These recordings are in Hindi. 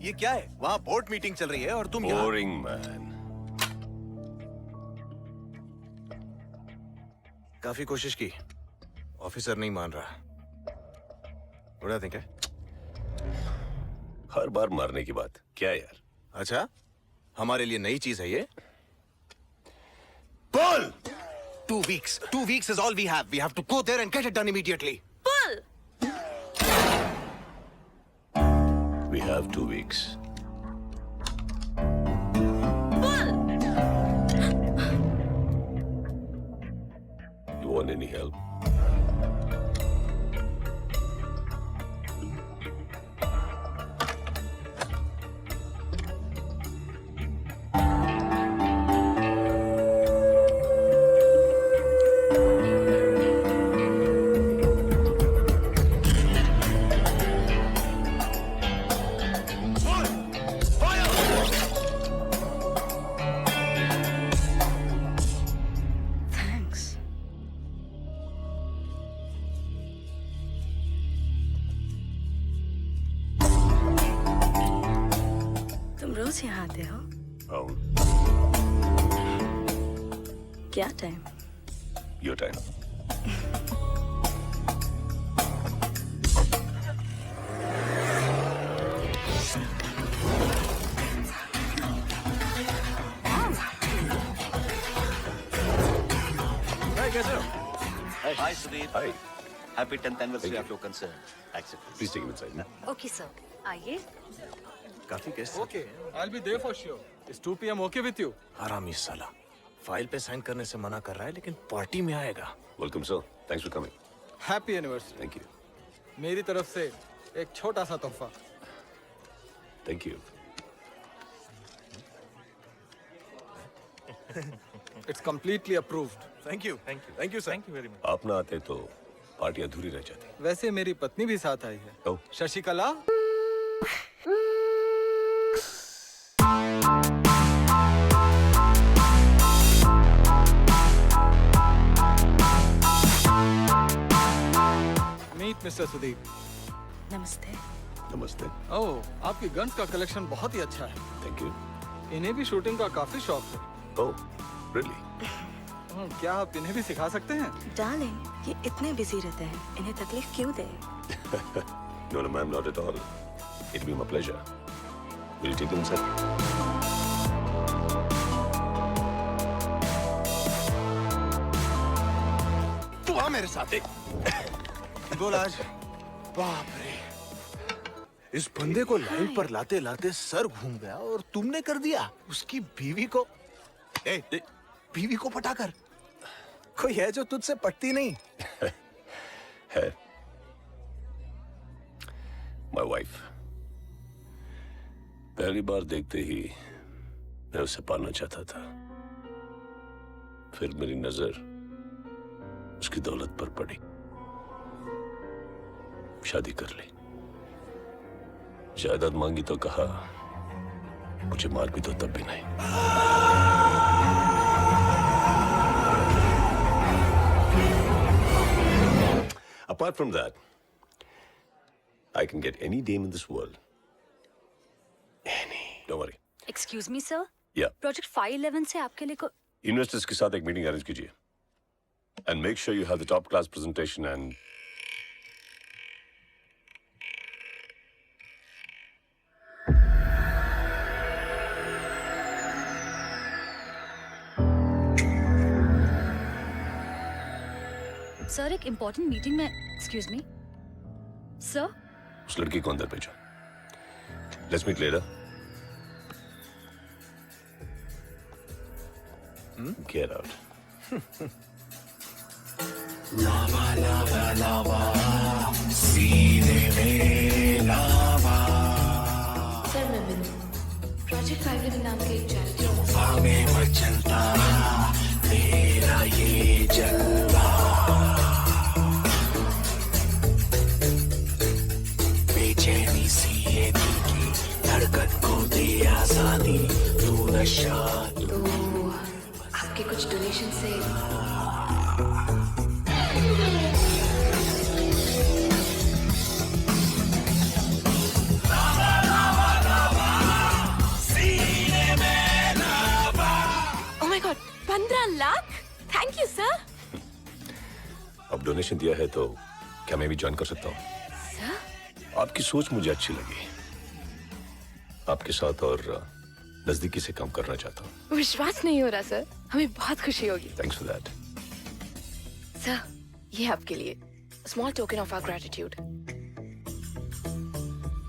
ये क्या है? वहाँ बोर्ड मीटिंग चल रही है और तुम यहाँ। Boring man. काफी कोशिश की, ऑफिसर नहीं मान रहा। उड़ा दें क्या? हर बार मारने की बात क्या यार? अच्छा, हमारे लिए नई चीज है ये। बोल। 2 weeks. 2 weeks is all we have. We have to go there and get it done immediately. Pull! We have 2 weeks. Pull! You want any help? Thanks. तुम रोज यहाँ आते हो? Oh, क्या टाइम? your time. Hey, कैसे हो? Hi, Sudhir. Hi. Happy 10th anniversary Thank of your concern. Accept this. Please take him inside. Okay sir, आइए। काफी कैसे? Okay, I'll be there for sure. Is 2 p.m. okay with you? हरामी साला, फाइल पे साइन करने से मना कर रहा है, लेकिन पार्टी में आएगा। Welcome, sir. Thanks for coming. Happy anniversary. Thank you. मेरी तरफ से एक छोटा सा तोहफा। Thank you. It's completely approved. Thank you. Thank you, sir. Thank you very much. आप ना आते तो पार्टी अधूरी रह जाती। वैसे मेरी पत्नी भी साथ आई है। Oh. Sasikala. Meet Mr. Sudeep. नमस्ते। नमस्ते। ओह, आपकी गन्स का कलेक्शन बहुत ही अच्छा है। Thank you. इन्हें भी शूटिंग का काफी शौक है। Oh, really? क्या आप इन्हें भी सिखा सकते हैं? डार्लिंग, ये इतने बिजी रहते हैं, इन्हें तकलीफ क्यों दे? No, no, ma'am, not at all. It'll be my pleasure. Will you take them inside? तू आ मेरे साथ। बोल आज। बाप रे, इस बंदे को लाइन पर लाते लाते सर घूम गया और तुमने कर दिया उसकी बीवी को। बीवी को पटाकर। कोई है जो तुझसे पटती नहीं? है my wife. पहली बार देखते ही मैं उसे पाना चाहता था। फिर मेरी नजर उसकी दौलत पर पड़ी, शादी कर ली। जायदाद मांगी तो कहा मुझे मार भी दो, तब भी नहीं। Apart from that, I can get any dame in this world. Any. Don't worry. Excuse me, sir. Yeah. Project 511 से आपके लिए को Investors के साथ एक मीटिंग अरेंज कीजिए. And make sure you have the top class presentation and sir एक इम्पोर्टेंट मीटिंग में। Excuse me sir. उस लड़की को अंदर भेजो. Let's meet later. Get out. Sir मैं बिंदु प्रोजेक्ट 511 नाम के एक चैरिटी तो आपके कुछ डोनेशन से लाख? Thank you sir. अब डोनेशन दिया है तो क्या मैं भी ज्वाइन कर सकता हूँ? सर आपकी सोच मुझे अच्छी लगी। आपके साथ और नजदीकी से काम करना चाहता हूँ। विश्वास नहीं हो रहा सर, हमें बहुत खुशी होगी। Thanks for that. सर ये आपके लिए small token of our gratitude.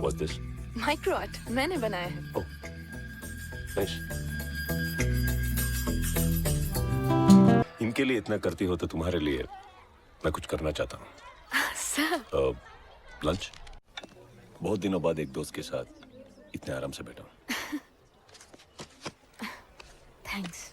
What's this? Micro art मैंने बनाया है। Oh, nice. इनके लिए इतना करती हो तो तुम्हारे लिए मैं कुछ करना चाहता हूँ। Sir lunch? बहुत दिनों बाद एक दोस्त के साथ इतने आराम से बैठा हूँ। Thanks.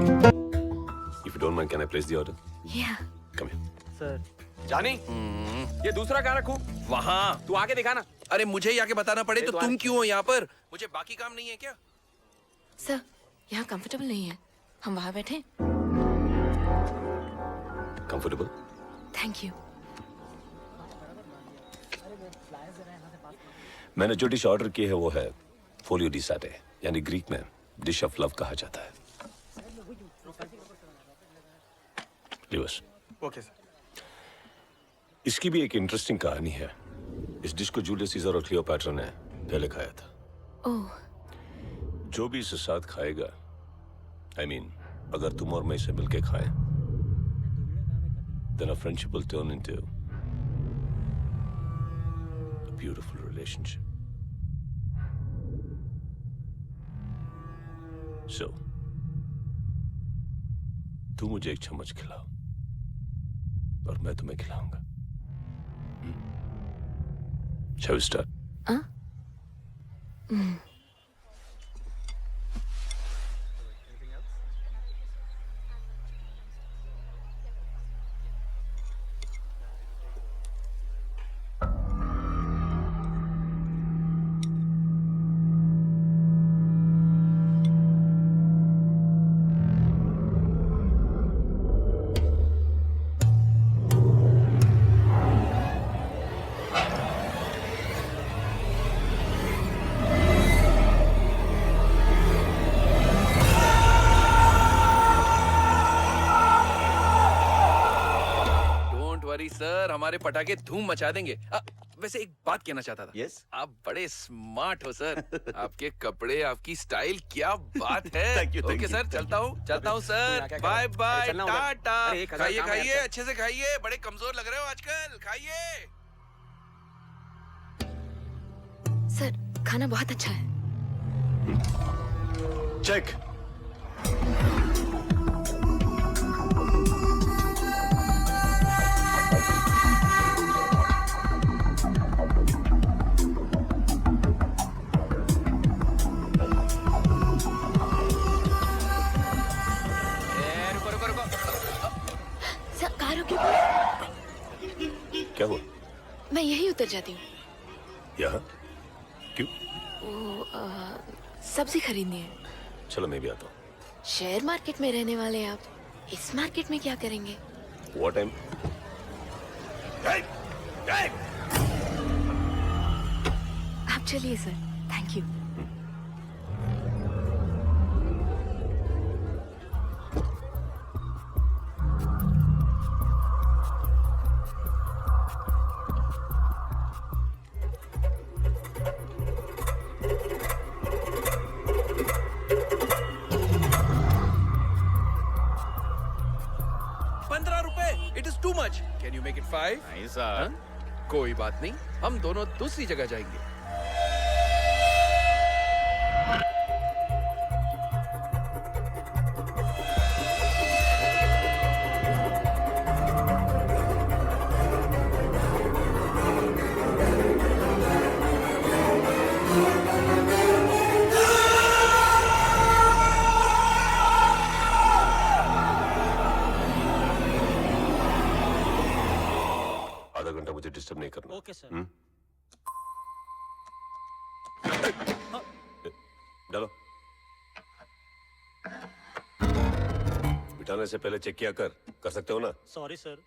If you don't mind, can I place the order? या Come here. जानी ये दूसरा कहाँ रखूं? वहाँ तू आके दिखा ना। अरे मुझे ही आके बताना पड़े तो तो तुम आ- क्यों हो यहाँ पर? मुझे बाकी काम नहीं है क्या? सर यहाँ कंफर्टेबल नहीं है, हम वहाँ बैठे। Comfortable? Thank you. मैंने जो डिश ऑर्डर की है वो है फोलियो डी सैटे, यानी ग्रीक में डिश ऑफ लव कहा जाता है। Lives, okay sir. इसकी भी एक इंटरेस्टिंग कहानी है। इस डिश को जूलियस सीजर और क्लियोपैट्रा ने पहले खाया था। ओह जो भी इसे साथ खाएगा, I mean, अगर तुम और मैं इसे मिलके खाएं, then our friendship will turn into a beautiful relationship. So, तू मुझे एक चम्मच खिलाओ और मैं तुम्हें खिलाऊंगा। Shall we start? Don't worry sir, हमारे पटाखे धूम मचा देंगे। वैसे एक बात कहना चाहता था। Yes? आप बड़े स्मार्ट हो सर। आपके कपड़े, आपकी स्टाइल, क्या बात है। Thank you, thank okay you. Sir, चलता हूँ सर। क्या बाय कर- बाय, चलना होगा। टाटा। अरे, 1000 खाइए काम है खाइए, यार। अच्छे से खाइए। बड़े कमजोर लग रहे हो आजकल, खाइए। सर खाना बहुत अच्छा है। Check. रुको रुको रुको। सर कार रोके। क्या हुआ? मैं यही उतर जाती हूँ। यहाँ? क्यों? वो सब्जी खरीदनी है। चलो मैं भी आता हूँ। शेयर मार्केट में रहने वाले आप इस मार्केट में क्या करेंगे? What time? Hey! Hey! आप चलिए sir, thank you. ₹15? It is too much. Can you make it 5? नहीं सर। कोई बात नहीं, हम दोनों दूसरी जगह जाएंगे। मुझे डिस्टर्ब नहीं करना। Okay sir. डालो। बिठाने से पहले चेक किया कर सकते हो ना? Sorry sir.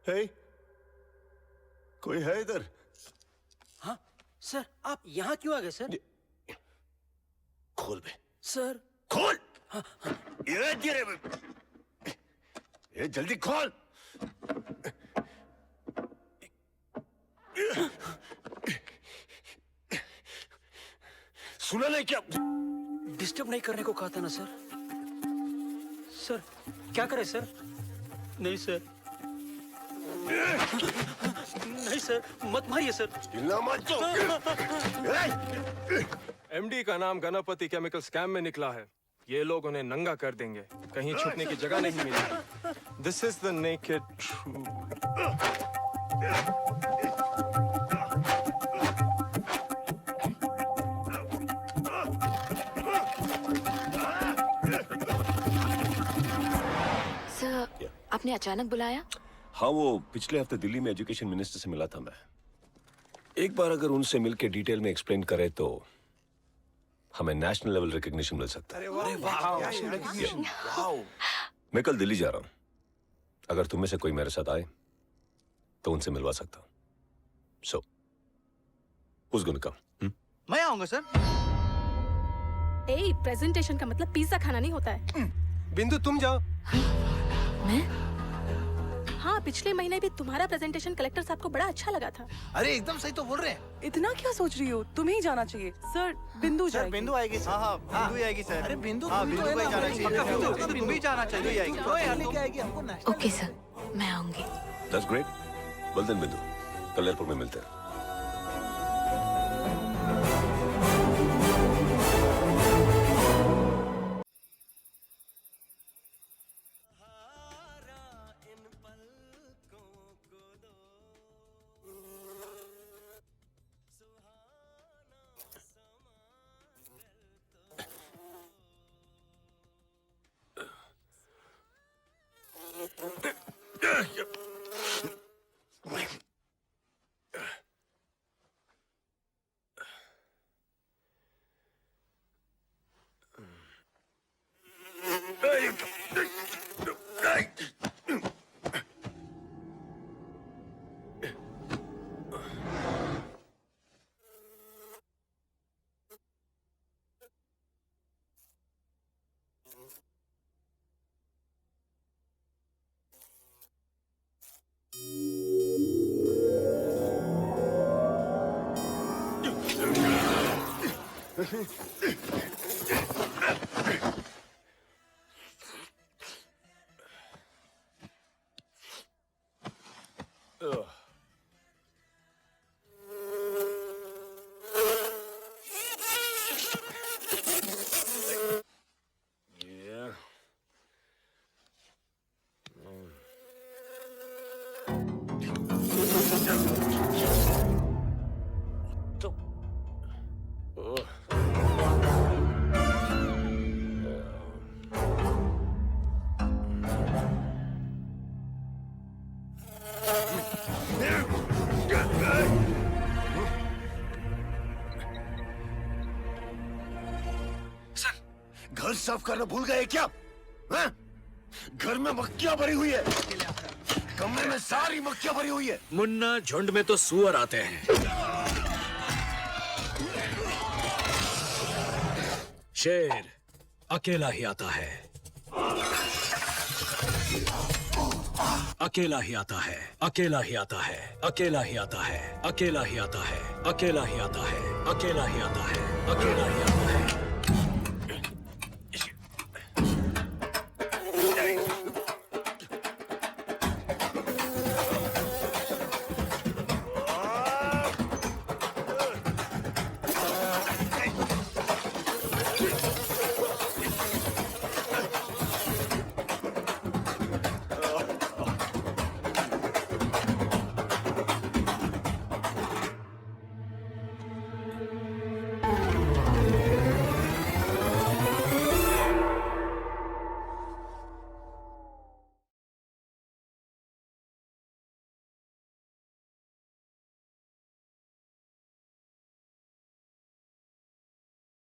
हे, कोई है इधर? हाँ सर, आप यहाँ क्यों आ गए सर? खोल बे। सर खोल। ये गिरे बे। ये जल्दी खोल। सुना नहीं क्या? डिस्टर्ब नहीं करने को कहा था ना सर। सर क्या करें सर? नहीं सर, नहीं सर, मत मारिए सर। चिल्ला मत तो। एमडी का नाम गणपति केमिकल स्कैम में निकला है। ये लोग उन्हें नंगा कर देंगे, कहीं छुपने की जगह नहीं मिलेगी। This is the naked truth. Sir, आपने अचानक बुलाया? हाँ, वो पिछले हफ्ते दिल्ली में एजुकेशन मिनिस्टर से मिला था मैं। एक बार अगर उनसे मिलके डिटेल में एक्सप्लेन करे तो हमें नेशनल लेवल रिकॉग्निशन मिल सकता है। मैं कल दिल्ली जा रहा हूं। अगर तुम में से कोई मेरे साथ आए तो उनसे मिलवा सकता हूं। सो who's gonna come? मैं आऊंगा सर। ए, प्रेजेंटेशन का मतलब पिज्जा खाना नहीं होता है। बिंदु तुम जाओ। मैं? हाँ, पिछले महीने भी तुम्हारा प्रेजेंटेशन कलेक्टर साहब को बड़ा अच्छा लगा था। अरे एकदम सही तो बोल रहे हैं। इतना क्या सोच रही हो? तुम्हें ही जाना चाहिए सर। बिंदु जाएगी। बिंदु आएगी सर। हाँ, बिंदु ही आएगी सर। अरे बिंदु बिंदु को ही जाना चाहिए। बिंदु ही जाना चाहिए। लेके आएगी हमको। ओके सर, मैं आऊंगी। That's great. Well then, बिंदु, कल एयरपोर्ट में मिलते हैं। घर साफ करना भूल गए क्या? हाँ? घर में मक्खियां भरी हुई है, कमरे में सारी मक्खियां भरी हुई है। मुन्ना, झुंड में तो सुअर आते हैं। शेर अकेला ही आता है, अकेला ही आता है, अकेला ही आता है, अकेला ही आता है, अकेला ही आता है, अकेला ही आता है, अकेला ही आता है, अकेला ही आता है।